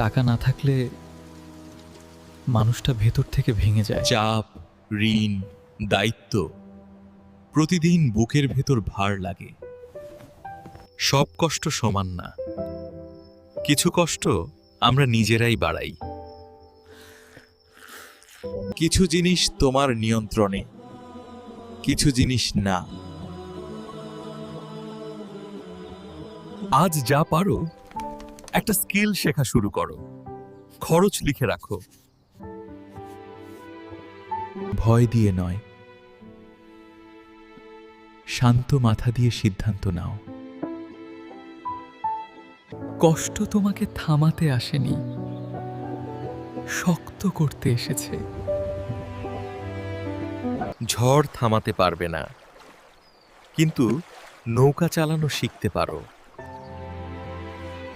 টাকা না থাকলে মানুষটা ভেতর থেকে ভেঙে যায়। চাপ, ঋণ, দায়িত্ব প্রতিদিন বুকের ভেতর ভার লাগে। সব কষ্ট সমান না, কিছু কষ্ট আমরা নিজেরাই বাড়াই। কিছু জিনিস তোমার নিয়ন্ত্রণে, কিছু জিনিস না। আজ যা পারো একটা স্কিল শেখা শুরু করো, খরচ লিখে রাখো। ভয় দিয়ে নয়, শান্ত মাথা দিয়ে সিদ্ধান্ত নাও। কষ্ট তোমাকে থামাতে আসেনি, শক্ত করতে এসেছে। ঝড় থামাতে পারবে না, কিন্তু নৌকা চালানো শিখতে পারো।